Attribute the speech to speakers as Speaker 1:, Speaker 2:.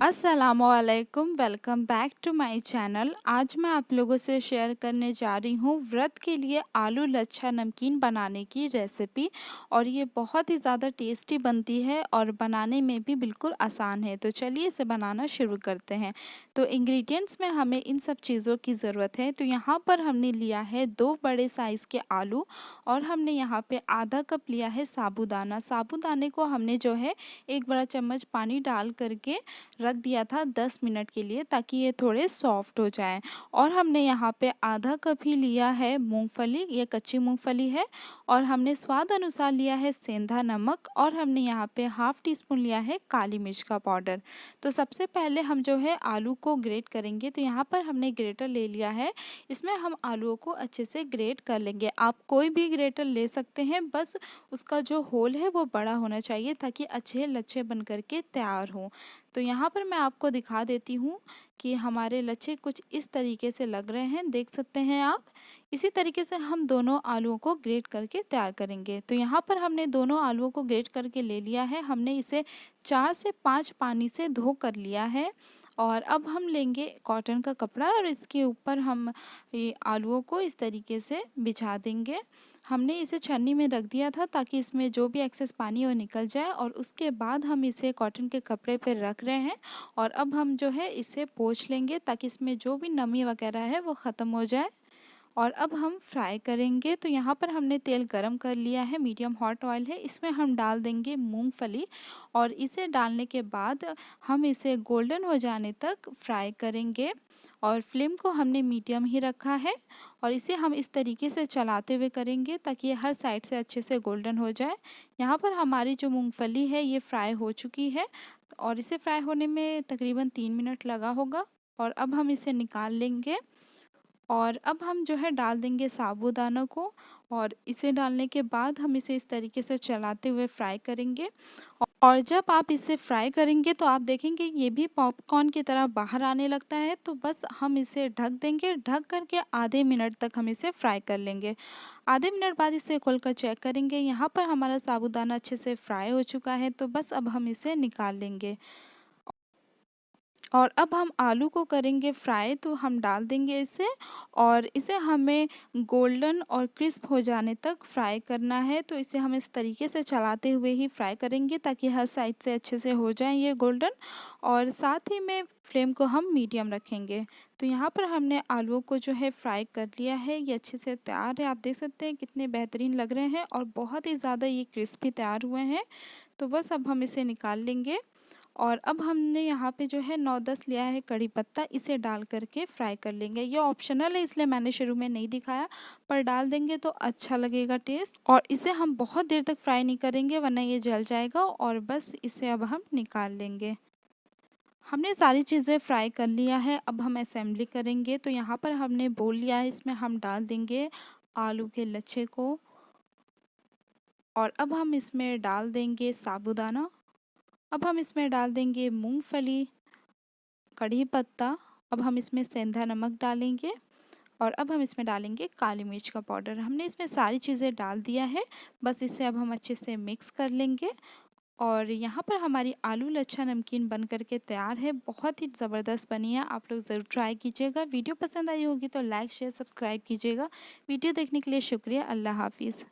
Speaker 1: अस्सलामुअलैकुम, welcome back to my channel. आज मैं आप लोगों से शेयर करने जा रही हूँ व्रत के लिए आलू लच्छा नमकीन बनाने की रेसिपी। और ये बहुत ही ज़्यादा टेस्टी बनती है और बनाने में भी बिल्कुल आसान है। तो चलिए इसे बनाना शुरू करते हैं। तो इंग्रेडिएंट्स में हमें इन सब चीज़ों की ज़रूरत है। तो यहाँ पर हमने लिया है 2 बड़े साइज़ के आलू और हमने यहाँ पे आधा कप लिया है साबूदाना। साबूदाने को हमने जो है 1 बड़ा चम्मच पानी डाल करके रख दिया था 10 मिनट के लिए, ताकि ये थोड़े सॉफ्ट हो जाएं। और हमने यहाँ पे आधा कप ही लिया है मूंगफली, ये कच्ची मूंगफली है। और हमने स्वाद अनुसार लिया है सेंधा नमक और हमने यहाँ पे हाफ़ टी स्पून लिया है काली मिर्च का पाउडर। तो सबसे पहले हम जो है आलू को ग्रेट करेंगे। तो यहाँ पर हमने ग्रेटर ले लिया है, इसमें हम आलूओं को अच्छे से ग्रेट कर लेंगे। आप कोई भी ग्रेटर ले सकते हैं, बस उसका जो होल है वो बड़ा होना चाहिए ताकि अच्छे लच्छे बन करके तैयार हों। तो यहाँ पर मैं आपको दिखा देती हूँ कि हमारे लच्छे कुछ इस तरीके से लग रहे हैं, देख सकते हैं आप। इसी तरीके से हम दोनों आलूओं को ग्रेट करके तैयार करेंगे। तो यहाँ पर हमने दोनों आलूओं को ग्रेट करके ले लिया है। हमने इसे 4 से 5 पानी से धो कर लिया है। और अब हम लेंगे कॉटन का कपड़ा और इसके ऊपर हम ये आलूओं को इस तरीके से बिछा देंगे। हमने इसे छन्नी में रख दिया था ताकि इसमें जो भी एक्सेस पानी है वो निकल जाए। और उसके बाद हम इसे कॉटन के कपड़े पर रख रहे हैं। और अब हम जो है इसे पोंछ लेंगे ताकि इसमें जो भी नमी वगैरह है वो ख़त्म हो जाए। और अब हम फ्राई करेंगे। तो यहाँ पर हमने तेल गरम कर लिया है, मीडियम हॉट ऑयल है, इसमें हम डाल देंगे मूंगफली। और इसे डालने के बाद हम इसे गोल्डन हो जाने तक फ्राई करेंगे। और फ्लेम को हमने मीडियम ही रखा है। और इसे हम इस तरीके से चलाते हुए करेंगे ताकि ये हर साइड से अच्छे से गोल्डन हो जाए। यहाँ पर हमारी जो मूंगफली है ये फ्राई हो चुकी है और इसे फ्राई होने में तकरीबन 3 मिनट लगा होगा। और अब हम इसे निकाल लेंगे। और अब हम जो है डाल देंगे साबूदाना को। और इसे डालने के बाद हम इसे इस तरीके से चलाते हुए फ्राई करेंगे। और जब आप इसे फ्राई करेंगे तो आप देखेंगे ये भी पॉपकॉर्न की तरह बाहर आने लगता है। तो बस हम इसे ढक देंगे, ढक करके आधे मिनट तक हम इसे फ्राई कर लेंगे। आधे मिनट बाद इसे खोलकर चेक करेंगे, यहाँ पर हमारा साबूदाना अच्छे से फ्राई हो चुका है। तो बस अब हम इसे निकाल लेंगे। और अब हम आलू को करेंगे फ्राई। तो हम डाल देंगे इसे और इसे हमें गोल्डन और क्रिस्प हो जाने तक फ्राई करना है। तो इसे हम इस तरीके से चलाते हुए ही फ्राई करेंगे ताकि हर साइड से अच्छे से हो जाए ये गोल्डन। और साथ ही में फ्लेम को हम मीडियम रखेंगे। तो यहाँ पर हमने आलूओं को जो है फ्राई कर लिया है, ये अच्छे से तैयार है। आप देख सकते हैं कितने बेहतरीन लग रहे हैं और बहुत ही ज़्यादा ये क्रिस्पी तैयार हुए हैं। तो बस अब हम इसे निकाल लेंगे। और अब हमने यहाँ पे जो है 9-10 लिया है कड़ी पत्ता, इसे डाल करके फ्राई कर लेंगे। ये ऑप्शनल है इसलिए मैंने शुरू में नहीं दिखाया, पर डाल देंगे तो अच्छा लगेगा टेस्ट। और इसे हम बहुत देर तक फ्राई नहीं करेंगे वरना ये जल जाएगा। और बस इसे अब हम निकाल लेंगे। हमने सारी चीज़ें फ्राई कर लिया है, अब हम असेंबली करेंगे। तो यहाँ पर हमने बोल लिया है, इसमें हम डाल देंगे आलू के लच्छे को। और अब हम इसमें डाल देंगे साबूदाना। अब हम इसमें डाल देंगे मूंगफली, कड़ी पत्ता। अब हम इसमें सेंधा नमक डालेंगे। और अब हम इसमें डालेंगे काली मिर्च का पाउडर। हमने इसमें सारी चीज़ें डाल दिया है, बस इसे अब हम अच्छे से मिक्स कर लेंगे। और यहाँ पर हमारी आलू लच्छा नमकीन बन करके तैयार है। बहुत ही ज़बरदस्त बनी है, आप लोग ज़रूर ट्राई कीजिएगा। वीडियो पसंद आई होगी तो लाइक शेयर सब्सक्राइब कीजिएगा। वीडियो देखने के लिए शुक्रिया। अल्लाह हाफिज़।